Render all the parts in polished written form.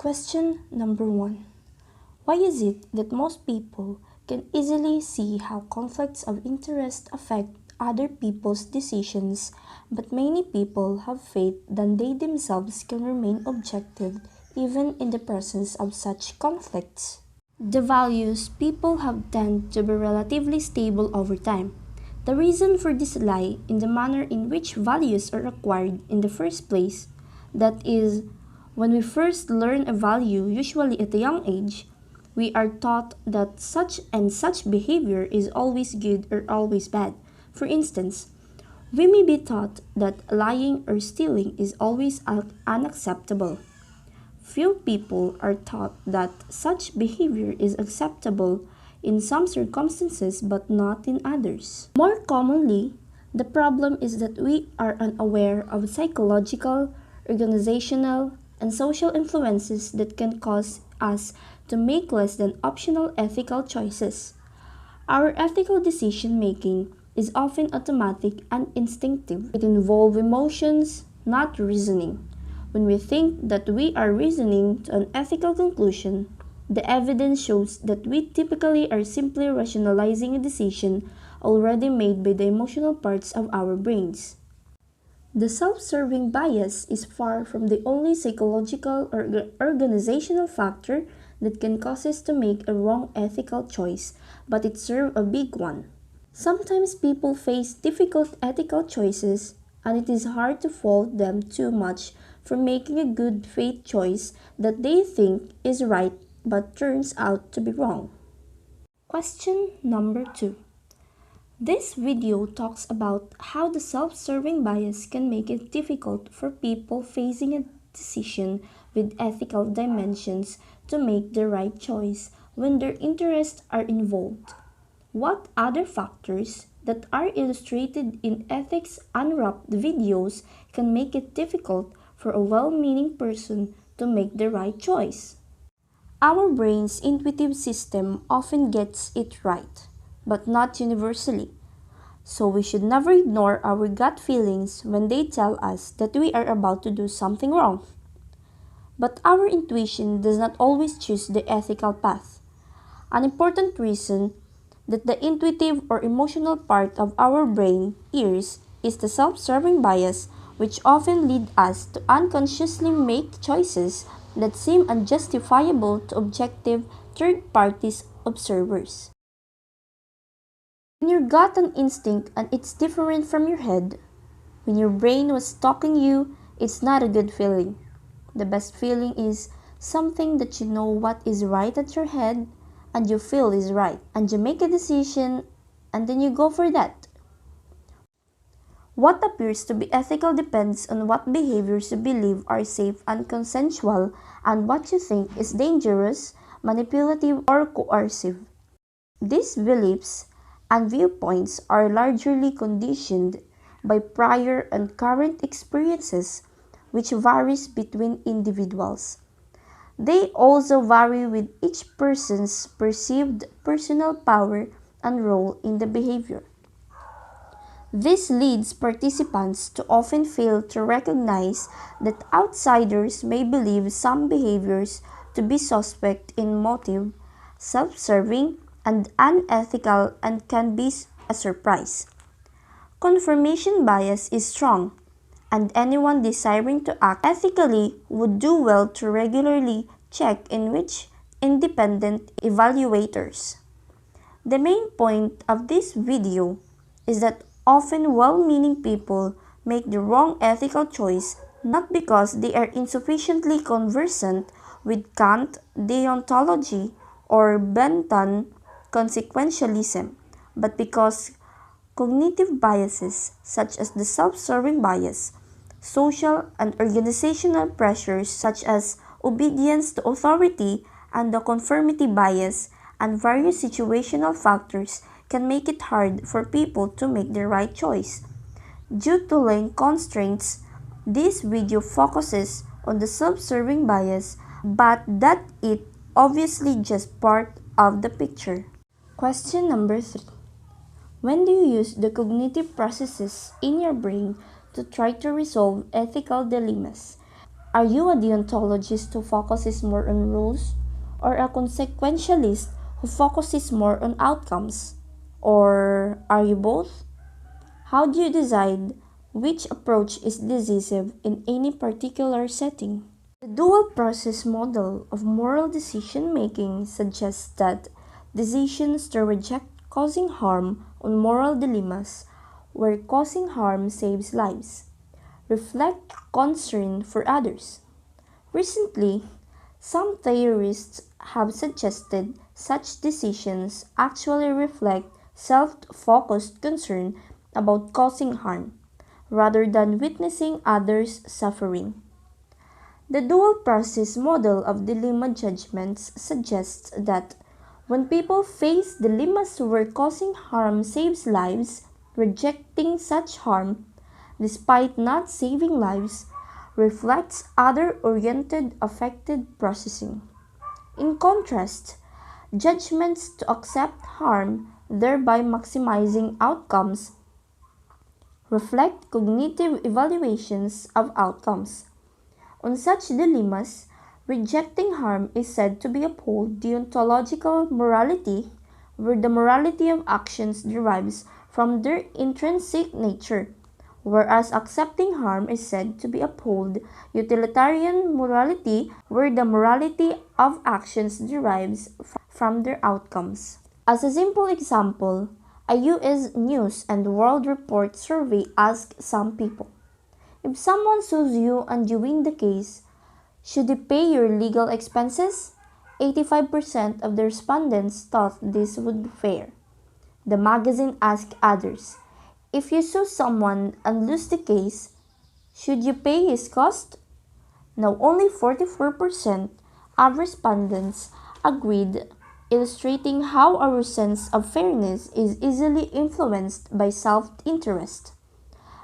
Question number 1. Why is it that most people can easily see how conflicts of interest affect other people's decisions, but many people have faith that they themselves can remain objective even in the presence of such conflicts? The values people have tend to be relatively stable over time. The reason for this lie in the manner in which values are acquired in the first place. That is, when we first learn a value, usually at a young age, we are taught that such and such behavior is always good or always bad. For instance, we may be taught that lying or stealing is always unacceptable. Few people are taught that such behavior is acceptable in some circumstances but not in others. More commonly, the problem is that we are unaware of psychological, organizational, and social influences that can cause us to make less than optional ethical choices. Our ethical decision making is often automatic and instinctive. It involves emotions, not reasoning. When we think that we are reasoning to an ethical conclusion, the evidence shows that we typically are simply rationalizing a decision already made by the emotional parts of our brains. The self-serving bias is far from the only psychological or organizational factor that can cause us to make a wrong ethical choice, but it serves a big one. Sometimes people face difficult ethical choices, and it is hard to fault them too much for making a good faith choice that they think is right but turns out to be wrong. Question number 2. This video talks about how the self-serving bias can make it difficult for people facing a decision with ethical dimensions to make the right choice when their interests are involved. What other factors that are illustrated in Ethics Unwrapped videos can make it difficult for a well-meaning person to make the right choice? Our brain's intuitive system often gets it right, but not universally. So we should never ignore our gut feelings when they tell us that we are about to do something wrong. But our intuition does not always choose the ethical path. An important reason that the intuitive or emotional part of our brain is the self-serving bias, which often lead us to unconsciously make choices that seem unjustifiable to objective third-party observers. When you got an instinct and it's different from your head, when your brain was talking you, it's not a good feeling. The best feeling is something that you know what is right at your head and you feel is right, and you make a decision and then you go for that. What appears to be ethical depends on what behaviors you believe are safe and consensual and what you think is dangerous, manipulative, or coercive. These beliefs and viewpoints are largely conditioned by prior and current experiences, which varies between individuals. They also vary with each person's perceived personal power and role in the behavior. This leads participants to often fail to recognize that outsiders may believe some behaviors to be suspect in motive, self-serving, and unethical and can be a surprise. Confirmation bias is strong, and anyone desiring to act ethically would do well to regularly check in with independent evaluators. The main point of this video is that often well-meaning people make the wrong ethical choice not because they are insufficiently conversant with Kant deontology or Bentham consequentialism, but because cognitive biases such as the self-serving bias, social and organizational pressures such as obedience to authority and the conformity bias, and various situational factors can make it hard for people to make the right choice. Due to length constraints, this video focuses on the self-serving bias, but that is obviously just part of the picture. Question number 3. When do you use the cognitive processes in your brain to try to resolve ethical dilemmas? Are you a deontologist who focuses more on rules, or a consequentialist who focuses more on outcomes? Or are you both? How do you decide which approach is decisive in any particular setting? The dual process model of moral decision making suggests that decisions to reject causing harm on moral dilemmas, where causing harm saves lives, reflect concern for others. Recently, some theorists have suggested such decisions actually reflect self focused concern about causing harm, rather than witnessing others' suffering. The dual process model of dilemma judgments suggests that when people face dilemmas where causing harm saves lives, rejecting such harm, despite not saving lives, reflects other oriented affected processing. In contrast, judgments to accept harm, thereby maximizing outcomes, reflect cognitive evaluations of outcomes. On such dilemmas, rejecting harm is said to be uphold deontological morality, where the morality of actions derives from their intrinsic nature, whereas accepting harm is said to be uphold utilitarian morality, where the morality of actions derives from their outcomes. As a simple example, a US News and World Report survey asked some people, if someone sues you and you win the case, should they pay your legal expenses? 85% of the respondents thought this would be fair. The magazine asked others, if you sue someone and lose the case, should you pay his cost? Now only 44% of respondents agreed, illustrating how our sense of fairness is easily influenced by self-interest.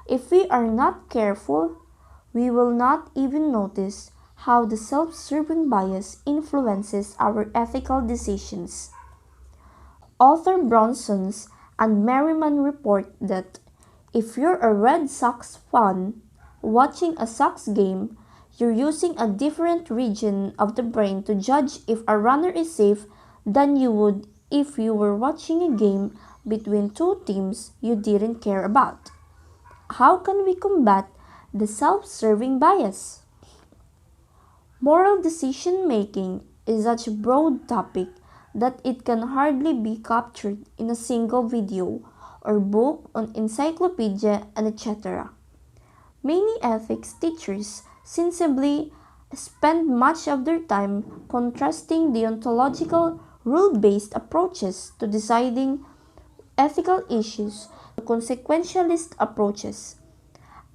If we are not careful, we will not even notice how the self-serving bias influences our ethical decisions. Author Bronsons and Merriman report that if you're a Red Sox fan watching a Sox game, you're using a different region of the brain to judge if a runner is safe than you would if you were watching a game between two teams you didn't care about. How can we combat the self-serving bias? Moral decision making is such a broad topic that it can hardly be captured in a single video or book on encyclopedia and etc. Many ethics teachers sensibly spend much of their time contrasting deontological rule-based approaches to deciding ethical issues to consequentialist approaches.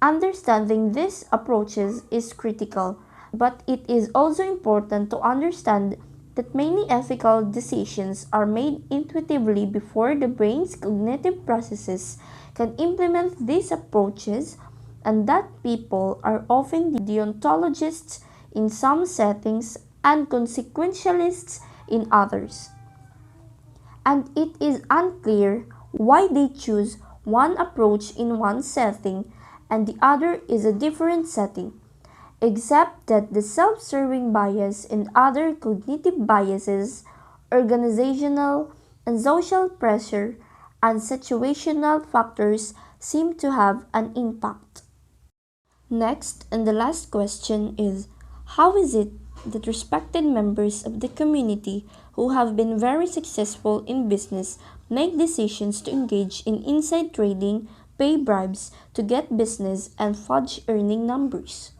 Understanding these approaches is critical, but it is also important to understand that many ethical decisions are made intuitively before the brain's cognitive processes can implement these approaches, and that people are often deontologists in some settings and consequentialists in others. And it is unclear why they choose one approach in one setting and the other is a different setting, except that the self-serving bias and other cognitive biases, organizational and social pressure, and situational factors seem to have an impact. Next, and the last question is, how is it that respected members of the community who have been very successful in business make decisions to engage in inside trading, pay bribes to get business, and fudge earning numbers?